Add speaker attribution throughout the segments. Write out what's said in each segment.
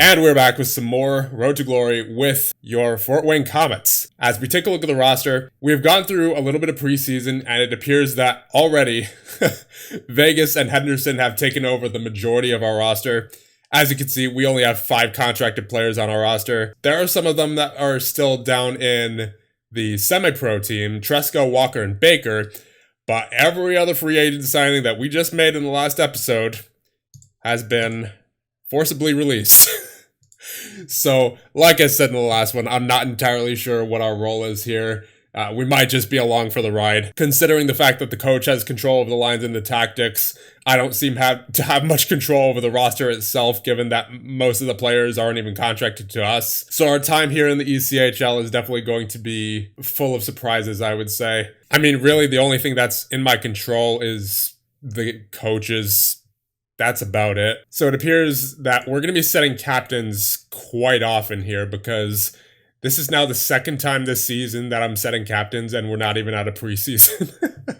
Speaker 1: And we're back with some more Road to Glory with your Fort Wayne Komets. As we take a look at the roster, we've gone through a little bit of preseason, and it appears that already Vegas and Henderson have taken over the majority of our roster. As you can see, we only have 5 contracted players on our roster. There are some of them that are still down in the semi-pro team, Tresco, Walker, and Baker, but every other free agent signing that we just made in the last episode has been forcibly released. So, like I said in the last one, I'm not entirely sure what our role is here. We might just be along for the ride. Considering the fact that the coach has control of the lines and the tactics, I don't seem to have much control over the roster itself, given that most of the players aren't even contracted to us. So our time here in the ECHL is definitely going to be full of surprises, I would say. I mean, really, the only thing that's in my control is the coaches. That's about it. So it appears that we're going to be setting captains quite often here, because this is now the second time this season that I'm setting captains, and we're not even out of preseason.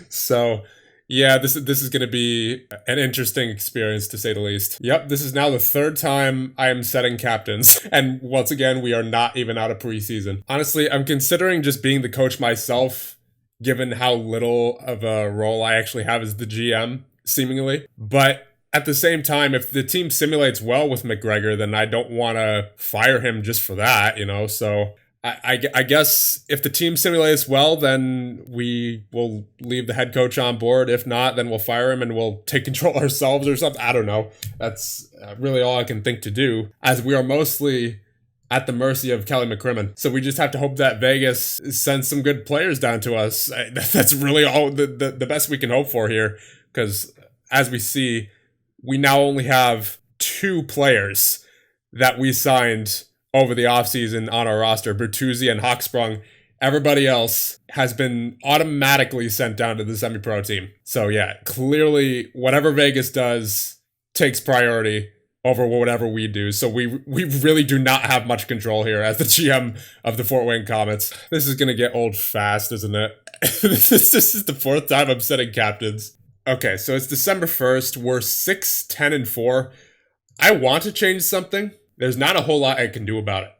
Speaker 1: So, yeah, this is going to be an interesting experience, to say the least. Yep, this is now the third time I am setting captains, and once again, we are not even out of preseason. Honestly, I'm considering just being the coach myself, given how little of a role I actually have as the GM, seemingly. But at the same time, if the team simulates well with McGregor, then I don't want to fire him just for that, you know? So I guess if the team simulates well, then we will leave the head coach on board. If not, then we'll fire him and we'll take control ourselves or something. I don't know. That's really all I can think to do, as we are mostly at the mercy of Kelly McCrimmon. So we just have to hope that Vegas sends some good players down to us. That's really all the best we can hope for here, because as we see, we now only have 2 players that we signed over the offseason on our roster, Bertuzzi and Hawksprung. Everybody else has been automatically sent down to the semi-pro team. So yeah, clearly whatever Vegas does takes priority over whatever we do. So we really do not have much control here as the GM of the Fort Wayne Komets. This is going to get old fast, isn't it? This is the 4th time I'm setting captains. Okay, so it's December 1st. We're 6-10-4. I want to change something. There's not a whole lot I can do about it.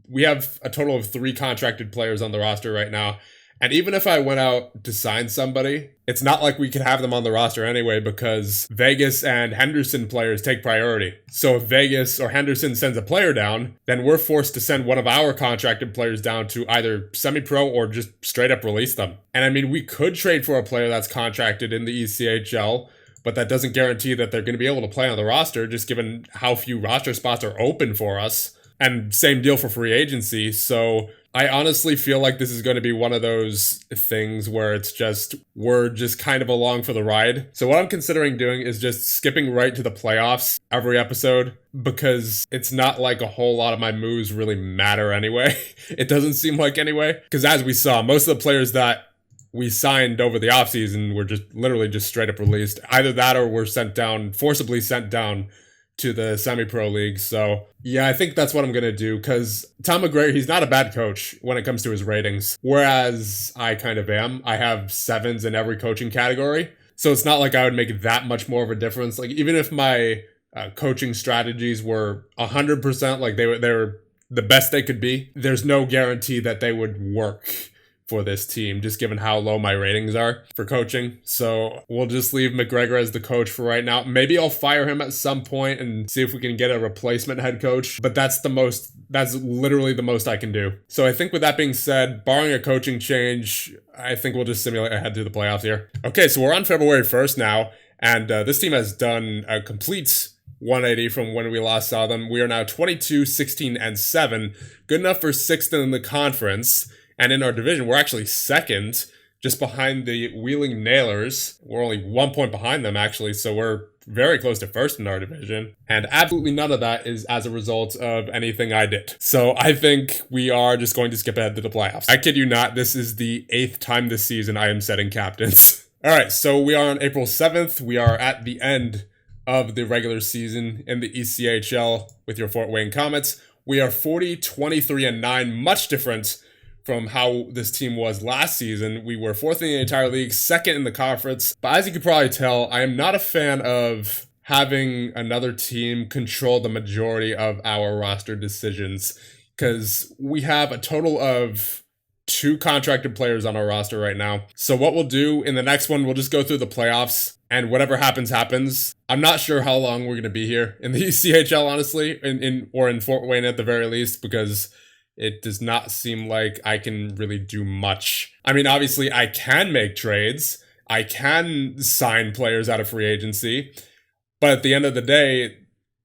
Speaker 1: We have a total of 3 contracted players on the roster right now. And even if I went out to sign somebody, it's not like we could have them on the roster anyway, because Vegas and Henderson players take priority. So if Vegas or Henderson sends a player down, then we're forced to send one of our contracted players down to either semi-pro or just straight up release them. And I mean, we could trade for a player that's contracted in the ECHL, but that doesn't guarantee that they're going to be able to play on the roster, just given how few roster spots are open for us. And same deal for free agency. So I honestly feel like this is going to be one of those things where we're just kind of along for the ride. So what I'm considering doing is just skipping right to the playoffs every episode, because it's not like a whole lot of my moves really matter anyway. It doesn't seem like anyway. Because as we saw, most of the players that we signed over the offseason were just literally just straight up released. Either that or were forcibly sent down to the semi-pro league. So yeah, I think that's what I'm going to do, because Tom McGregor, he's not a bad coach when it comes to his ratings, whereas I kind of am. I have 7s in every coaching category. So it's not like I would make that much more of a difference. Like, even if my coaching strategies were 100%, like they were the best they could be, there's no guarantee that they would work for this team, just given how low my ratings are for coaching. So we'll just leave McGregor as the coach for right now. Maybe I'll fire him at some point and see if we can get a replacement head coach, but that's literally the most I can do. So I think with that being said, barring a coaching change, I think we'll just simulate ahead to the playoffs here. Okay, so we're on February 1st now, and this team has done a complete 180 from when we last saw them. We are now 22-16-7, good enough for 6th in the conference. And in our division, we're actually 2nd, just behind the Wheeling Nailers. We're only 1 point behind them, actually, so we're very close to 1st in our division. And absolutely none of that is as a result of anything I did. So I think we are just going to skip ahead to the playoffs. I kid you not, this is the 8th time this season I am setting captains. All right, so we are on April 7th. We are at the end of the regular season in the ECHL with your Fort Wayne Komets. We are 40-23-9, much different from how this team was last season. We were 4th in the entire league, 2nd in the conference. But as you can probably tell, I am not a fan of having another team control the majority of our roster decisions, because we have a total of 2 contracted players on our roster right now. So what we'll do in the next one, we'll just go through the playoffs, and whatever happens, happens. I'm not sure how long we're going to be here in the CHL, honestly, or in Fort Wayne at the very least, because it does not seem like I can really do much. I mean, obviously, I can make trades. I can sign players out of free agency. But at the end of the day,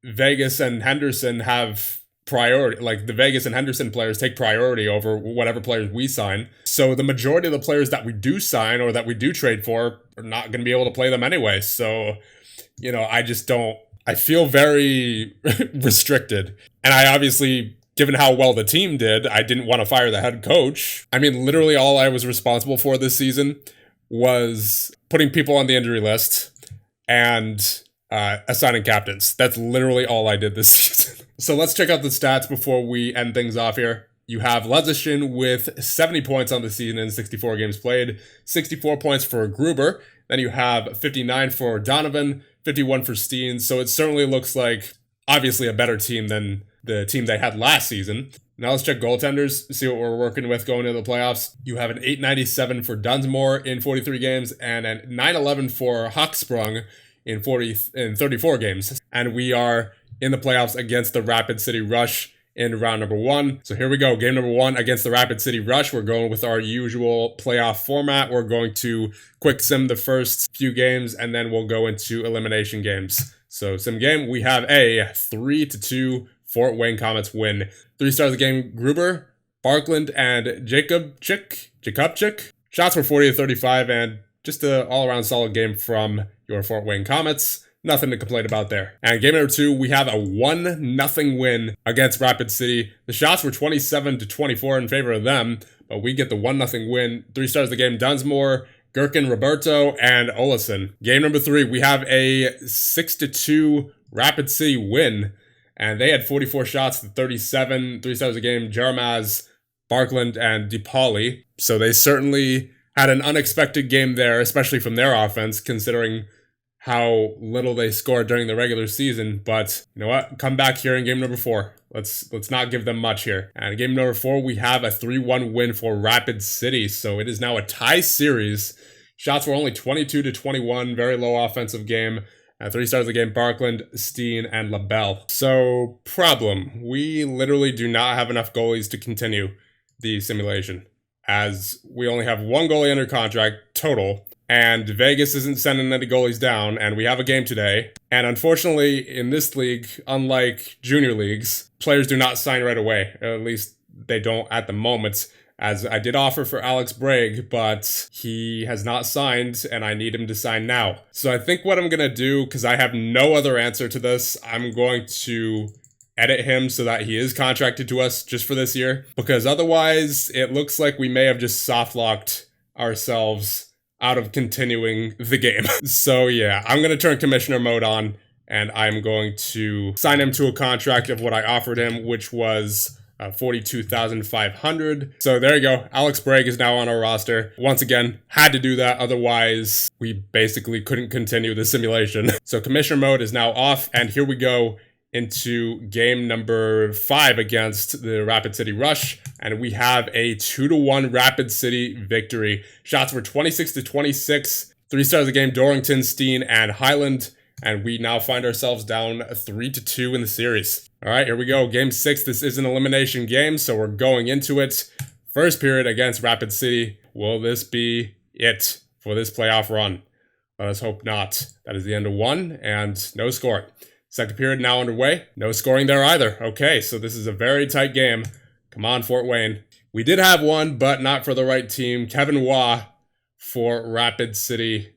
Speaker 1: Vegas and Henderson have priority. Like, the Vegas and Henderson players take priority over whatever players we sign. So the majority of the players that we do sign or that we do trade for are not going to be able to play them anyway. So, I just don't. I feel very restricted. And I obviously, given how well the team did, I didn't want to fire the head coach. I mean, literally all I was responsible for this season was putting people on the injury list and assigning captains. That's literally all I did this season. So let's check out the stats before we end things off here. You have Lesishin with 70 points on the season in 64 games played, 64 points for Gruber. Then you have 59 for Donovan, 51 for Steen. So it certainly looks like, obviously, a better team than the team they had last season. Now let's check goaltenders, see what we're working with going into the playoffs. You have an 897 for Dunsmore in 43 games and a 911 for Hochsprung in 34 games. And we are in the playoffs against the Rapid City Rush in round number 1. So here we go. Game number 1 against the Rapid City Rush. We're going with our usual playoff format. We're going to quick sim the first few games, and then we'll go into elimination games. So sim game, we have a 3-2 Fort Wayne Komets win. 3 stars of the game, Gruber, Barkland, and Jakubchik. Shots were 40-35, and just an all-around solid game from your Fort Wayne Komets. Nothing to complain about there. And game number 2, we have a 1-0 win against Rapid City. The shots were 27-24 in favor of them, but we get the 1-0 win. 3 stars of the game, Dunsmore, Gherkin, Roberto, and Olesen. Game number 3, we have a 6-2 Rapid City win. And they had 44 shots to 37, 3 stars a game, Jeremaz, Barkland, and DePauli. So they certainly had an unexpected game there, especially from their offense, considering how little they scored during the regular season. But you know what? Come back here in game number 4. Let's not give them much here. And in game number 4, we have a 3-1 win for Rapid City. So it is now a tie series. Shots were only 22-21, very low offensive game. 3 stars of the game, Barkland, Steen, and LaBelle. So, problem. We literally do not have enough goalies to continue the simulation, as we only have 1 goalie under contract total, and Vegas isn't sending any goalies down, and we have a game today. And unfortunately, in this league, unlike junior leagues, players do not sign right away. At least they don't at the moment. As I did offer for Alex Bragg, but he has not signed, and I need him to sign now. So I think what I'm going to do, because I have no other answer to this, I'm going to edit him so that he is contracted to us just for this year. Because otherwise, it looks like we may have just soft-locked ourselves out of continuing the game. So yeah, I'm going to turn commissioner mode on, and I'm going to sign him to a contract of what I offered him, which was $42,500. So there you go. Alex Bragg is now on our roster. Once again, had to do that. Otherwise, we basically couldn't continue the simulation. So commissioner mode is now off. And here we go into game number 5 against the Rapid City Rush. And we have a 2-1 Rapid City victory. Shots were 26-26. 3 stars of the game, Dorrington, Steen, and Highland. And we now find ourselves down 3-2 in the series. All right, here we go. Game 6. This is an elimination game, so we're going into it. First period against Rapid City. Will this be it for this playoff run? Let us hope not. That is the end of 1, and no score. Second period now underway. No scoring there either. Okay, so this is a very tight game. Come on, Fort Wayne. We did have one, but not for the right team. Kevin Waugh for Rapid City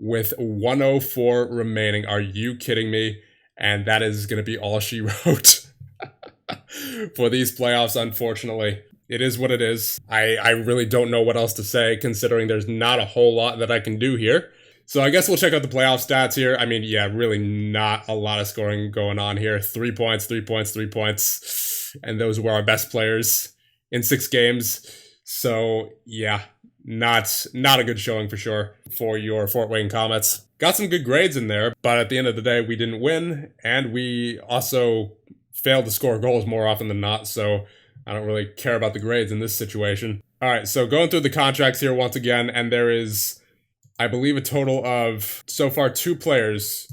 Speaker 1: with 104 remaining. Are you kidding me? And that is going to be all she wrote for these playoffs, unfortunately. It is what it is. I really don't know what else to say, considering there's not a whole lot that I can do here. So I guess we'll check out the playoff stats here. I mean, yeah, really not a lot of scoring going on here. 3 points, 3 points, 3 points. And those were our best players in 6 games. So, yeah, not a good showing for sure for your Fort Wayne Komets. Got some good grades in there, but at the end of the day, we didn't win, and we also failed to score goals more often than not, so I don't really care about the grades in this situation. All right, so going through the contracts here once again, and there is, I believe, a total of, so far, 2 players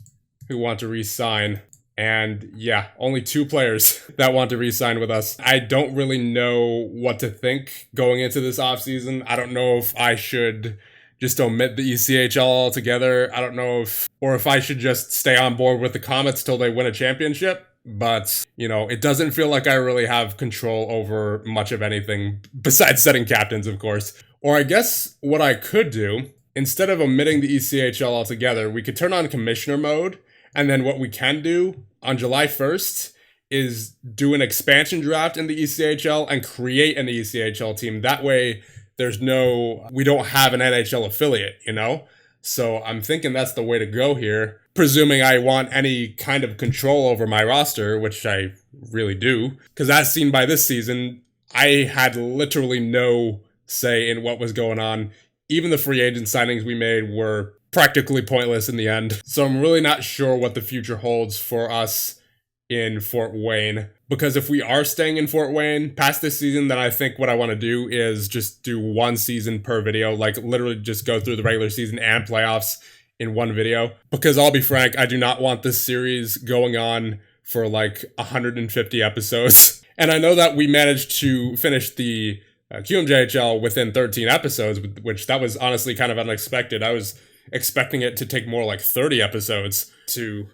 Speaker 1: who want to re-sign. And yeah, only 2 players that want to re-sign with us. I don't really know what to think going into this offseason. I don't know if I should just omit the ECHL altogether. I don't know if I should just stay on board with the Komets till they win a championship. But, you know, it doesn't feel like I really have control over much of anything besides setting captains, of course. Or I guess what I could do, instead of omitting the ECHL altogether, we could turn on commissioner mode. And then what we can do on July 1st is do an expansion draft in the ECHL and create an ECHL team. That way, we don't have an NHL affiliate, you know? So I'm thinking that's the way to go here. Presuming I want any kind of control over my roster, which I really do. Because as seen by this season, I had literally no say in what was going on. Even the free agent signings we made were practically pointless in the end. So I'm really not sure what the future holds for us in Fort Wayne. Because if we are staying in Fort Wayne past this season, then I think what I want to do is just do 1 season per video. Like literally just go through the regular season and playoffs in 1 video. Because I'll be frank, I do not want this series going on for like 150 episodes. And I know that we managed to finish the QMJHL within 13 episodes, which that was honestly kind of unexpected. I was expecting it to take more like 30 episodes to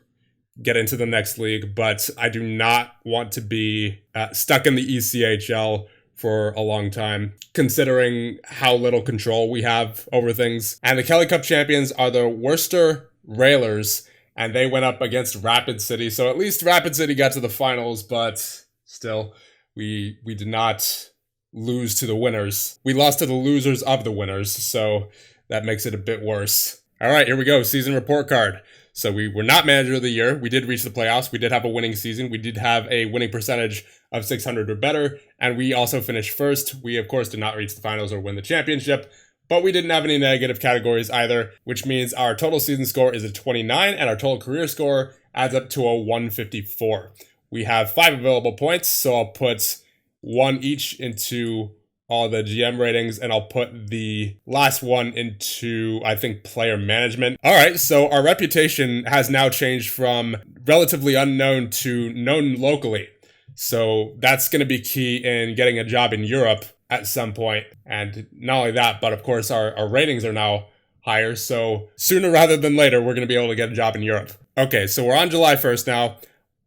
Speaker 1: get into the next league, but I do not want to be stuck in the ECHL for a long time, considering how little control we have over things. And the Kelly Cup champions are the Worcester Railers, and they went up against Rapid City. So at least Rapid City got to the finals, but still, we did not lose to the winners. We lost to the losers of the winners, so that makes it a bit worse. All right, here we go. Season report card. So we were not manager of the year. We did reach the playoffs. We did have a winning season. We did have a winning percentage of 600 or better. And we also finished first. We, of course, did not reach the finals or win the championship. But we didn't have any negative categories either, which means our total season score is a 29 and our total career score adds up to a 154. We have 5 available points, so I'll put 1 each into all the GM ratings, and I'll put the last one into, I think, player management. All right, so our reputation has now changed from relatively unknown to known locally. So that's going to be key in getting a job in Europe at some point. And not only that, but of course our ratings are now higher. So sooner rather than later, we're going to be able to get a job in Europe. Okay, so we're on July 1st now.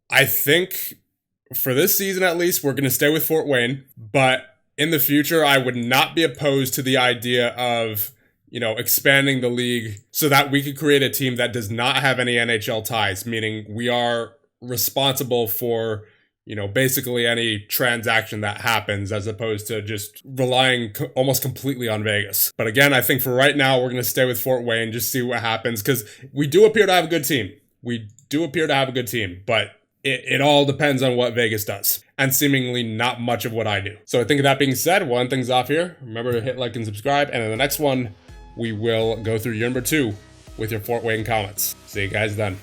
Speaker 1: I think for this season at least, we're going to stay with Fort Wayne, but in the future, I would not be opposed to the idea of, expanding the league so that we could create a team that does not have any NHL ties, meaning we are responsible for, basically any transaction that happens as opposed to just relying almost completely on Vegas. But again, I think for right now, we're going to stay with Fort Wayne, just see what happens, because we do appear to have a good team. But it all depends on what Vegas does, and seemingly not much of what I do. So I think that being said, we'll end things off here. Remember to hit like and subscribe, and in the next one, we will go through year number 2 with your Fort Wayne Komets. See you guys then.